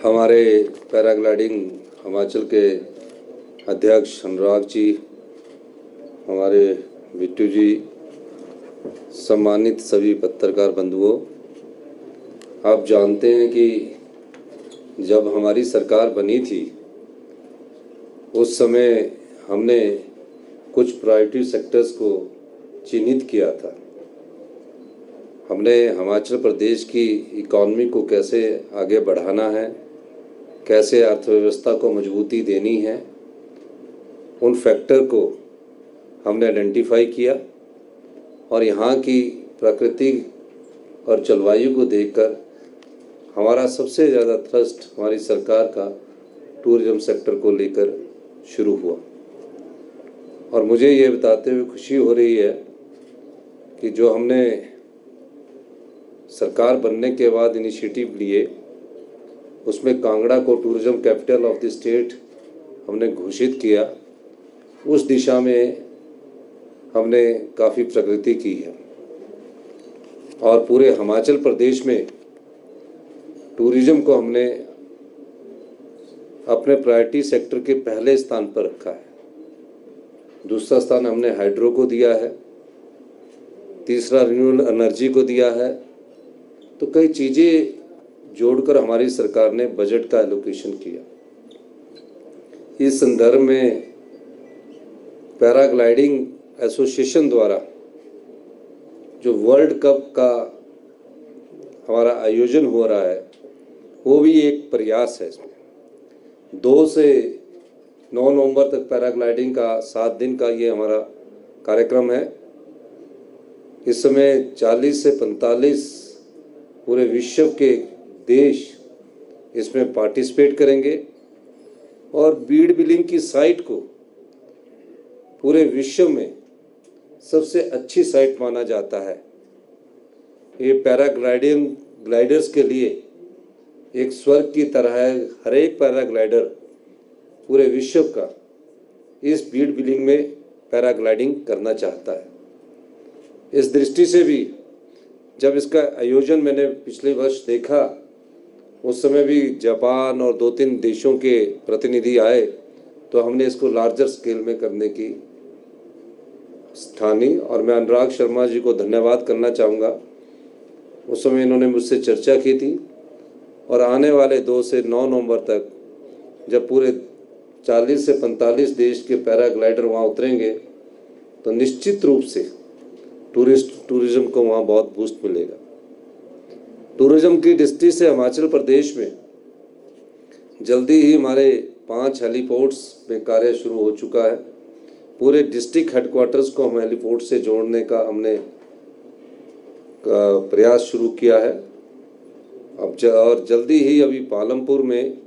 हमारे पैराग्लाइडिंग हिमाचल के अध्यक्ष अनुराग जी, हमारे बिट्टू जी, सम्मानित सभी पत्रकार बंधुओं, आप जानते हैं कि जब हमारी सरकार बनी थी उस समय हमने कुछ प्रायोरिटी सेक्टर्स को चिन्हित किया था। हमने हिमाचल प्रदेश की इकॉनमी को कैसे आगे बढ़ाना है, कैसे अर्थव्यवस्था को मजबूती देनी है, उन फैक्टर को हमने आइडेंटिफाई किया और यहाँ की प्रकृति और जलवायु को देखकर हमारा सबसे ज़्यादा थ्रस्ट हमारी सरकार का टूरिज्म सेक्टर को लेकर शुरू हुआ। और मुझे ये बताते हुए खुशी हो रही है कि जो हमने सरकार बनने के बाद इनिशिएटिव लिए उसमें कांगड़ा को tourism capital of the state हमने घोषित किया, उस दिशा में हमने काफ़ी प्रगति की है और पूरे हिमाचल प्रदेश में टूरिज्म को हमने अपने प्रायोरिटी सेक्टर के पहले स्थान पर रखा है। दूसरा स्थान हमने हाइड्रो को दिया है, तीसरा रिन्यूएबल एनर्जी को दिया है। तो कई चीज़ें जोड़कर हमारी सरकार ने बजट का एलोकेशन किया। इस संदर्भ में पैराग्लाइडिंग एसोसिएशन द्वारा जो वर्ल्ड कप का हमारा आयोजन हो रहा है वो भी एक प्रयास है। इसमें 2 से 9 नवंबर तक पैराग्लाइडिंग का 7 दिन का ये हमारा कार्यक्रम है। इस समय 40 से 45 पूरे विश्व के देश इसमें पार्टिसिपेट करेंगे और बीड़ बिलिंग की साइट को पूरे विश्व में सबसे अच्छी साइट माना जाता है। ये पैराग्लाइडिंग ग्लाइडर्स के लिए एक स्वर्ग की तरह है। हर एक पैराग्लाइडर पूरे विश्व का इस बीड़ बिलिंग में पैराग्लाइडिंग करना चाहता है। इस दृष्टि से भी जब इसका आयोजन मैंने पिछले वर्ष देखा, उस समय भी जापान और 2-3 देशों के प्रतिनिधि आए, तो हमने इसको लार्जर स्केल में करने की ठानी और मैं अनुराग शर्मा जी को धन्यवाद करना चाहूँगा। उस समय इन्होंने मुझसे चर्चा की थी और आने वाले 2 से 9 नवंबर तक जब पूरे 40 से 45 देश के पैराग्लाइडर वहाँ उतरेंगे तो निश्चित रूप से टूरिज्म को वहाँ बहुत बूस्ट मिलेगा। टूरिज्म की दृष्टि से हिमाचल प्रदेश में जल्दी ही हमारे 5 हेलीपोर्ट्स में कार्य शुरू हो चुका है। पूरे डिस्ट्रिक्ट हेडक्वार्टर्स को हम हेलीपोर्ट से जोड़ने का हमने प्रयास शुरू किया है। और जल्दी ही अभी पालमपुर में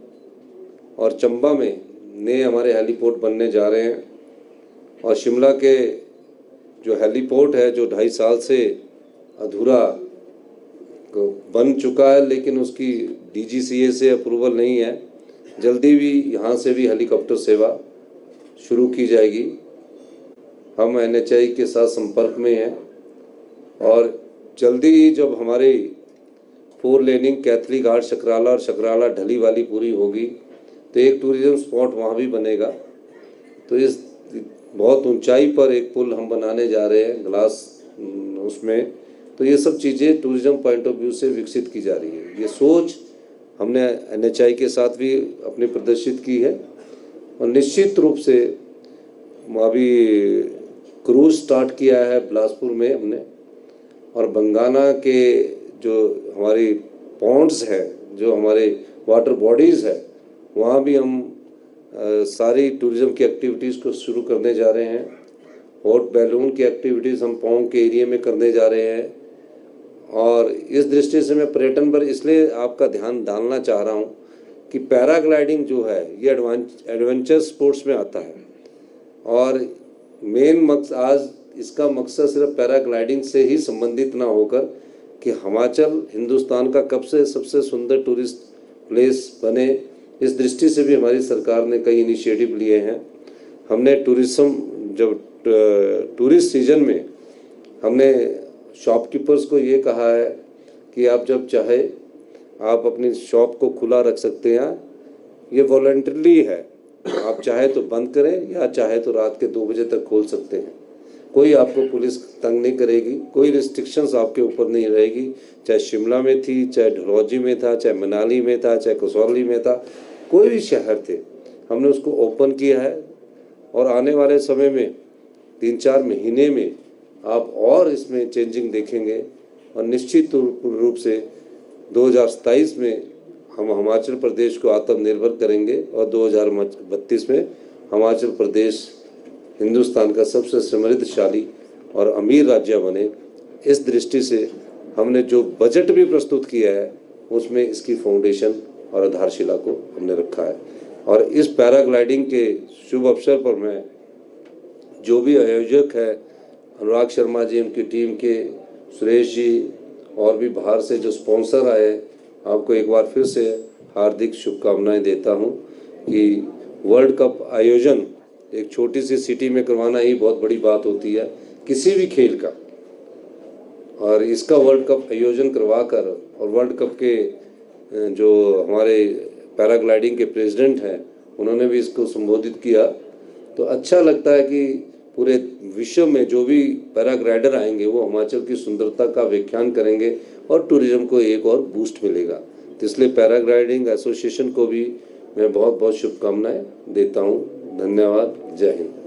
और चंबा में नए हमारे हेलीपोर्ट बनने जा रहे हैं और शिमला के जो हेलीपोर्ट है जो 2.5 साल से अधूरा बन चुका है लेकिन उसकी DGCA से अप्रूवल नहीं है, जल्दी भी यहाँ से भी हेलीकॉप्टर सेवा शुरू की जाएगी। हम NHI के साथ संपर्क में हैं और जल्दी ही जब हमारी 4 लेनिंग कैथली घाट शकराला और शकराला ढली वाली पूरी होगी तो एक टूरिज्म स्पॉट वहाँ भी बनेगा। तो इस बहुत ऊंचाई पर एक पुल हम बनाने जा रहे हैं ग्लास उसमें। तो ये सब चीज़ें टूरिज्म पॉइंट ऑफ व्यू से विकसित की जा रही है। ये सोच हमने NHI के साथ भी अपनी प्रदर्शित की है और निश्चित रूप से अभी क्रूज स्टार्ट किया है बिलासपुर में हमने, और बंगाना के जो हमारी पॉन्ड्स हैं, जो हमारे वाटर बॉडीज़ है, वहाँ भी हम सारी टूरिज्म की एक्टिविटीज़ को शुरू करने जा रहे हैं। हॉट बैलून की एक्टिविटीज़ हम पौंग के एरिया में करने जा रहे हैं। और इस दृष्टि से मैं पर्यटन पर इसलिए आपका ध्यान डालना चाह रहा हूँ कि पैराग्लाइडिंग जो है ये एडवेंचर स्पोर्ट्स में आता है और मेन आज इसका मकसद सिर्फ पैराग्लाइडिंग से ही संबंधित ना होकर कि हिमाचल हिंदुस्तान का कब से सबसे सुंदर टूरिस्ट प्लेस बने, इस दृष्टि से भी हमारी सरकार ने कई इनिशिएटिव लिए हैं। हमने टूरिस्ट सीजन में हमने शॉपकीपर्स को ये कहा है कि आप जब चाहे आप अपनी शॉप को खुला रख सकते हैं। ये वॉलंटरली है, आप चाहे तो बंद करें या चाहे तो रात के 2 बजे तक खोल सकते हैं। कोई आपको पुलिस तंग नहीं करेगी, कोई रिस्ट्रिक्शंस आपके ऊपर नहीं रहेगी। चाहे शिमला में थी, चाहे डलहौजी में था, चाहे मनाली में था, चाहे कसौली में था, कोई भी शहर थे, हमने उसको ओपन किया है। और आने वाले समय में 3-4 महीने में आप और इसमें चेंजिंग देखेंगे और निश्चित रूप से 2027 में हम हिमाचल प्रदेश को आत्मनिर्भर करेंगे और 2032 में हिमाचल प्रदेश हिंदुस्तान का सबसे समृद्धशाली और अमीर राज्य बने। इस दृष्टि से हमने जो बजट भी प्रस्तुत किया है उसमें इसकी फाउंडेशन और आधारशिला को हमने रखा है। और इस पैराग्लाइडिंग के शुभ अवसर पर मैं जो भी आयोजक है, अनुराग शर्मा जी, उनकी टीम के सुरेश जी और भी बाहर से जो स्पॉन्सर आए, आपको एक बार फिर से हार्दिक शुभकामनाएं देता हूं कि वर्ल्ड कप आयोजन एक छोटी सी सिटी में करवाना ही बहुत बड़ी बात होती है किसी भी खेल का। और इसका वर्ल्ड कप आयोजन करवाकर और वर्ल्ड कप के जो हमारे पैराग्लाइडिंग के प्रेसिडेंट हैं उन्होंने भी इसको संबोधित किया, तो अच्छा लगता है कि पूरे विश्व में जो भी पैराग्लाइडर आएंगे वो हिमाचल की सुंदरता का व्याख्यान करेंगे और टूरिज्म को एक और बूस्ट मिलेगा। तो इसलिए पैराग्लाइडिंग एसोसिएशन को भी मैं बहुत बहुत शुभकामनाएं देता हूं। धन्यवाद। जय हिंद।